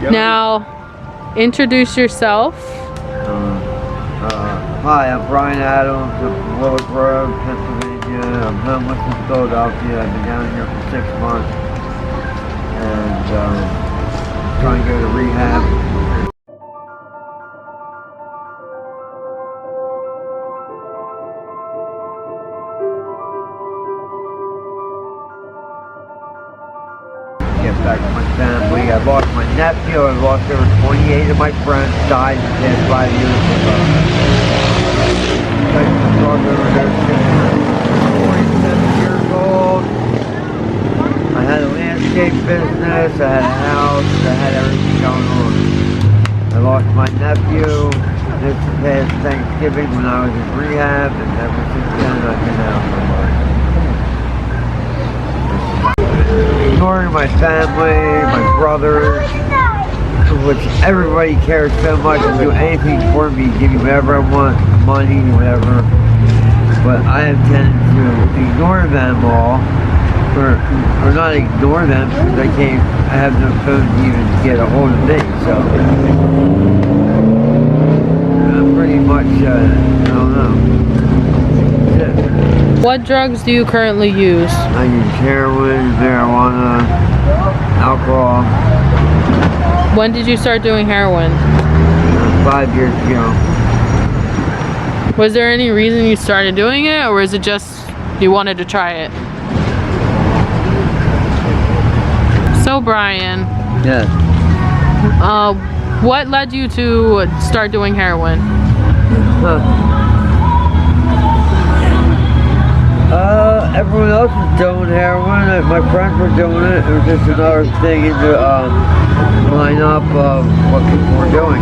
Now, introduce yourself. Hi, I'm Brian Adams from Willow Grove, Pennsylvania. I'm homeless in Philadelphia. I've been down here for 6 months and trying to go to rehab. Get back to my family. I lost my nephew. I lost over 28 of my friends. Died in the past 5 years ago. I was 47 years old. I had a landscape business. I had a house. I had everything going on. I lost my nephew this past Thanksgiving when I was in rehab, and ever since then I've been out of my life. Ignoring my family, my brothers, which everybody cares so much and do anything for me, give me whatever I want, money, whatever. But I have tended to ignore them all, or not ignore them, because I have no phone to even get a hold of me, so I'm pretty much, I don't know. That's it. What drugs do you currently use? I use heroin, marijuana, alcohol. When did you start doing heroin? 5 years ago. Was there any reason you started doing it, or is it just you wanted to try it? So Brian, Yes. what led you to start doing heroin? Everyone else was doing heroin. My friends were doing it. It was just another thing in the lineup of what people were doing.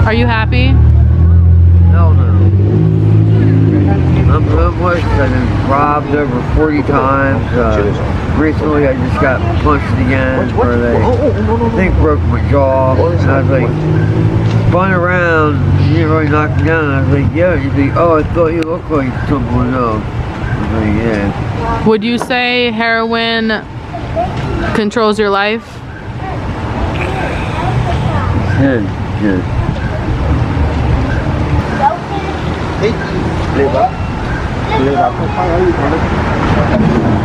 Are you happy? No. I'm homeless. I've been robbed over 40 times. Recently I just got punched again where they, I think, broke my jaw. And I was like, spun around, you didn't really knock me down. And I was like, yeah. You'd be, oh, I thought you looked like someone else. Yeah. Would you say heroin controls your life? Yes.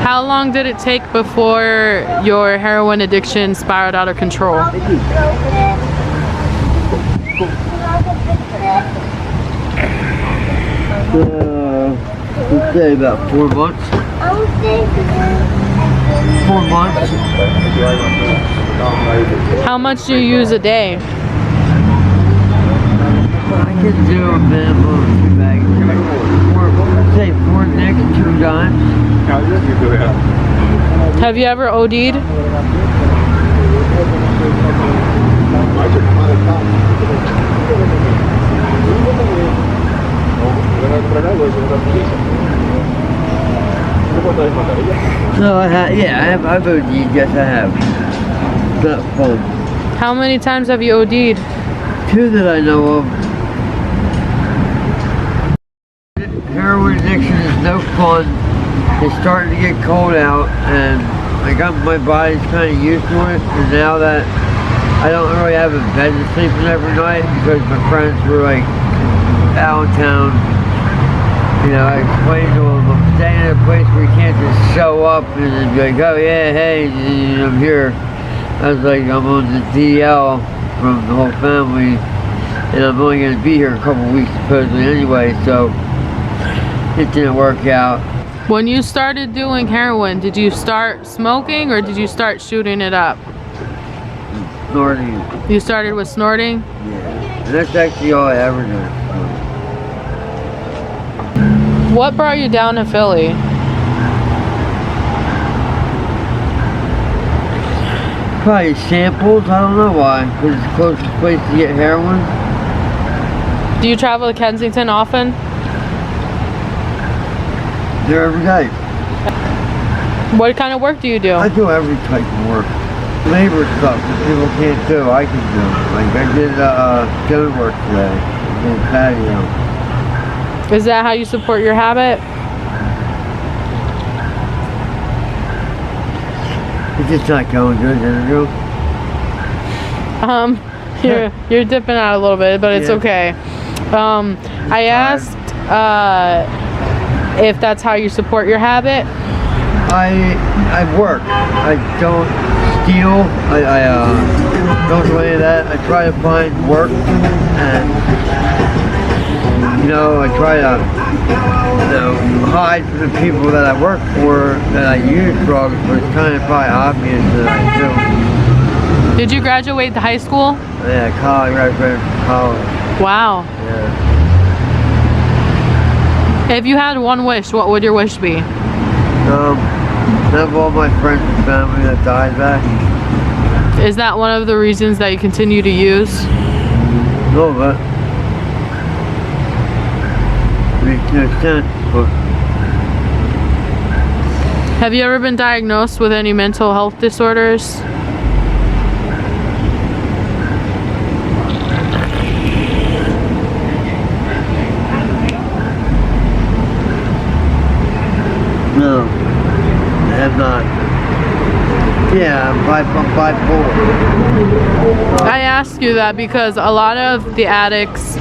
How long did it take before your heroin addiction spiraled out of control? I'd say about 4 months. 4 months. How much do you use a day? I can do a minimum of 2 bags. I'd say 4 nicks, 2 dimes. Have you ever OD'd? No, I've OD'd, yes I have. It's not fun. How many times have you OD'd? 2 that I know of. Heroin addiction is no fun. It's starting to get cold out, and my body's kind of used to it, and now that I don't really have a bed to sleep in every night because my friends were like out of town. You know, I explained to them, I'm staying in a place where you can't just show up and then be like, oh yeah, hey, I'm here. I was like, I'm on the DL from the whole family, and I'm only going to be here a couple weeks supposedly anyway, so it didn't work out. When you started doing heroin, did you start smoking or did you start shooting it up? Snorting. You started with snorting? Yeah. And that's actually all I ever did. What brought you down to Philly? Probably samples, I don't know why, because it's the closest place to get heroin. Do you travel to Kensington often? There every day. What kind of work do you do? I do every type of work. Labor stuff that people can't do, I can do. Like I did stone work today. I did patio. Is that how you support your habit? It's just not going good, is it? You're dipping out a little bit, but it's Yeah. okay. I asked if that's how you support your habit. I work. I don't steal. I don't do any of that. I try to find work, and I try to hide from the people that I work for that I use drugs, but it's kind of probably obvious that I do. Did you graduate the high school? Yeah, college. I graduated from college. Wow. Yeah. If you had one wish, what would your wish be? Have all my friends and family that died back. Is that one of the reasons that you continue to use? No, but makes no sense. But Have you ever been diagnosed with any mental health disorders? no, I have not. Yeah, I'm bipolar. I ask you that because a lot of the addicts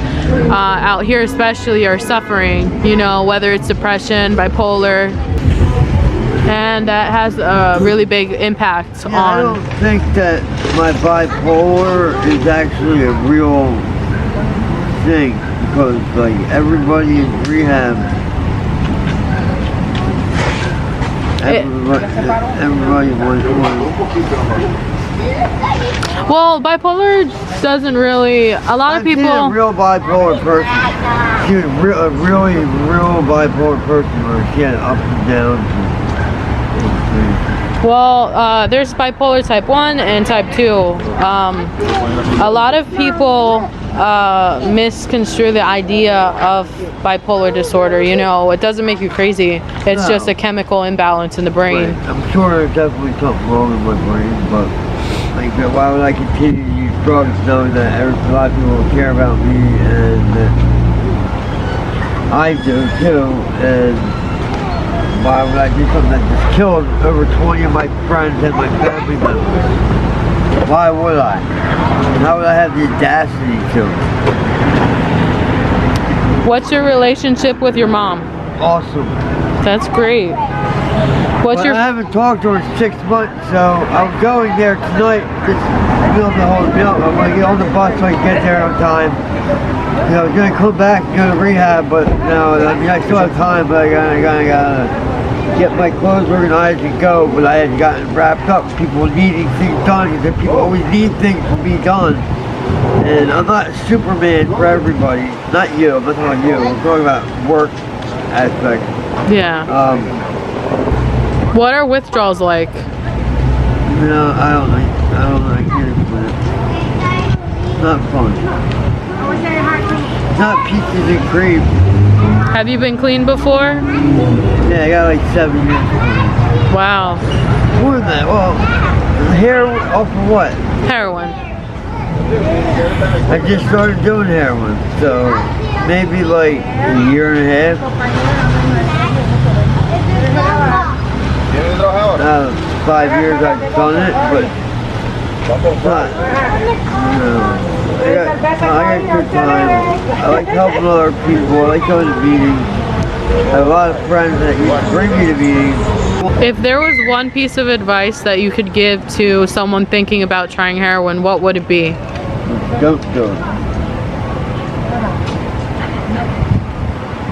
out here especially are suffering, whether it's depression, bipolar, and that has a really big impact Yeah, I on... don't think that my bipolar is actually a real thing, because like everybody in rehab, everybody wants one. Well, bipolar doesn't really... A lot of people... I've seen a real bipolar person. She was a really real bipolar person where she had ups and downs. Well, there's bipolar type 1 and type 2. A lot of people misconstrue the idea of bipolar disorder. It doesn't make you crazy. It's just a chemical imbalance in the brain. Right. I'm sure there's definitely something wrong in my brain, but why would I continue to use drugs knowing that a lot of people care about me, and I do too, and why would I do something that just killed over 20 of my friends and my family members? Why would I? How would I have the audacity to? What's your relationship with your mom? Awesome. That's great. What's But your... I haven't talked to her in 6 months, so I'm going there tonight. Just film the whole meal. I'm gonna get on the bus so I can get there on time. I was gonna come back and go to rehab, but no, I still have time, but I gotta get my clothes organized and go. But I had gotten wrapped up. People needing things done, because people always need things to be done. And I'm not Superman for everybody. Not you. I'm not talking about you. I'm talking about work aspect. Yeah. What are withdrawals like? I don't like hearing from it. It's not fun. It's not peaches and cream. Have you been clean before? Yeah, I got like 7 years. Wow. More than that. Well, hair off of what? Heroin. I just started doing heroin, so maybe like a year and a half. 5 years I've done it, but it's not. I got good time. I like helping other people. I like going to meetings. I have a lot of friends that used to bring me to meetings. If there was one piece of advice that you could give to someone thinking about trying heroin, what would it be? Don't do it.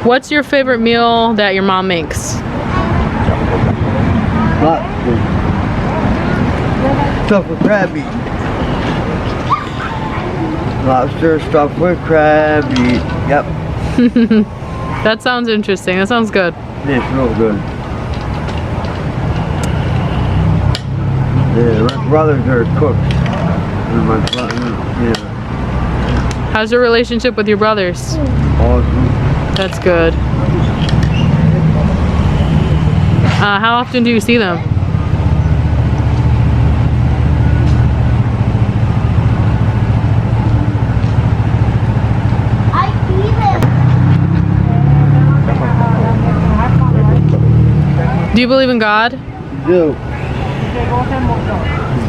What's your favorite meal that your mom makes? Stuff with crab meat. Lobster stuffed with crab meat. Yep. That sounds interesting. That sounds good. It's real good. Yeah, my brothers are cooks. And my brother, yeah. How's your relationship with your brothers? Awesome. That's good. How often do you see them? Do you believe in God? Do.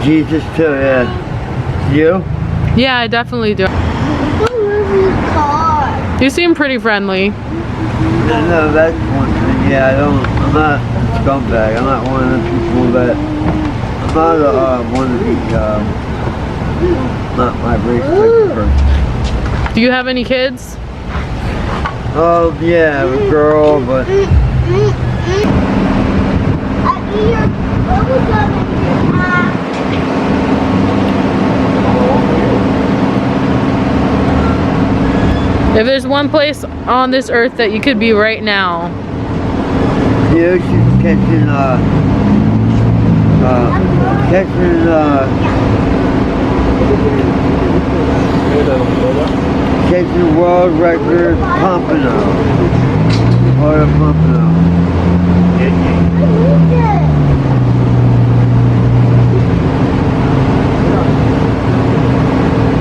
Jesus too, yeah. You? Yeah, I definitely do. You seem pretty friendly. No, that's one thing. Yeah, I'm not a scumbag. I'm not one of the people that, I'm not one of the, not my race type of person. Do you have any kids? Yeah, I have a girl, but If there's one place on this earth that you could be right now, the ocean catching world record Pompano. Or a Pompano.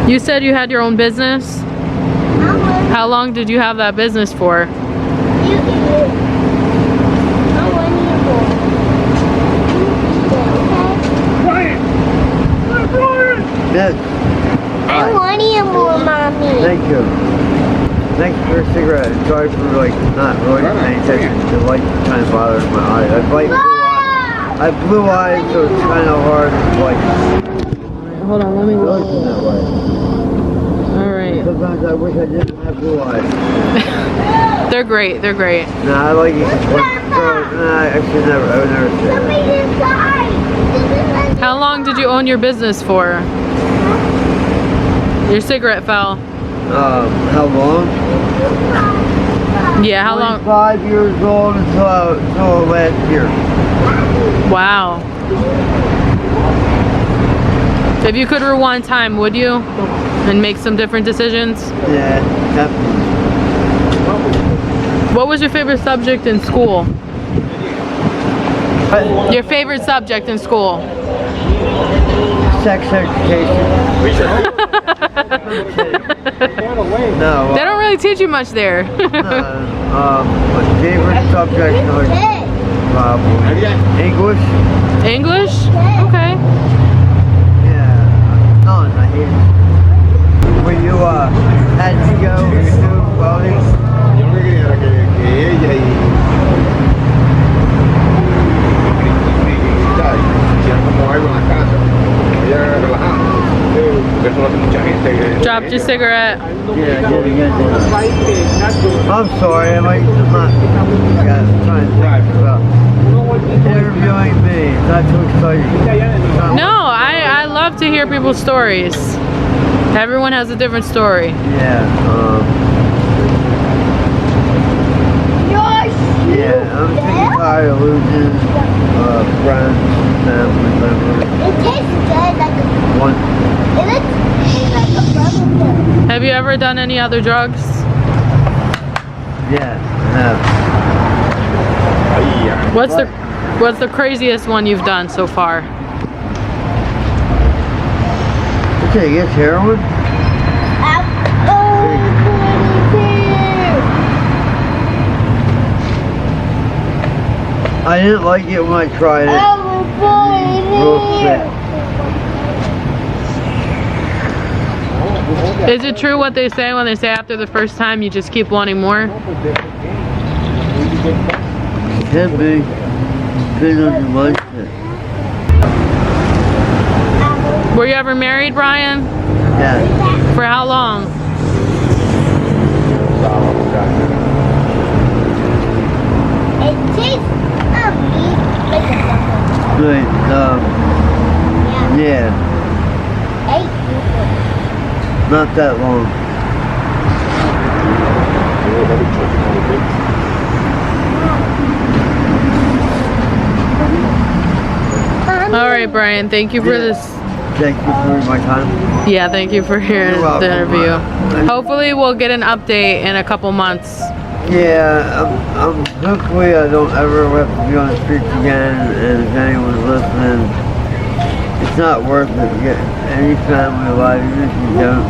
you said you had your own business? How long did you have that business for? Yes. I want you more, Mommy. Thank you. Thanks for a cigarette. Sorry for not really paying attention. The light kind of bothers my eyes. I have blue eyes. I have blue eyes, so it's kind of hard to Hold on, let me look. looking that way. Alright. Sometimes I wish I didn't have blue eyes. They're great, they're great. Nah, I like it. I should never. I would never say that. How long did you own your business for? Your cigarette fell. How long? Yeah, how long? 5 years old until last year. Wow. If you could rewind time, would you? And make some different decisions? Yeah, definitely. What was your favorite subject in school? Your favorite subject in school? Sex education. No. They don't really teach you much there. My favorite subject was English. English? Okay. Yeah. No, I hate it. When you had to go to welding. Yo me quería que ella y tal, hicieran como algo en la casa. Ella relajada. Porque eso lo hace mucha gente. Dropped your cigarette. Yeah, I did again. I'm sorry, I'm not trying to think about interviewing me. It's not too exciting. No, I love to hear people's stories. Everyone has a different story. Yeah, yeah, I'm sick and tired of losing friends, family members. It tastes good, like One, it looks like a bubble. Have you ever done any other drugs? yeah, I have. What's the craziest one you've done so far? Okay, yes, heroin? I didn't like it when I tried it. Real sick. Is it true what they say when they say after the first time you just keep wanting more? Can be. Depends on your mindset. Were you ever married, Brian? Yeah. For how long? It tastes like a bubble. Good. Yeah. Hey, Not that long. All right, Brian. Thank you for this. Thank you for my time. Yeah, thank you for hearing You're welcome. the interview. Hopefully, we'll get an update in a couple months. Yeah, hopefully I don't ever have to be on the streets again, and if anyone's listening, it's not worth it to get any family alive, even if you don't.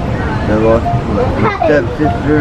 I lost my stepsister,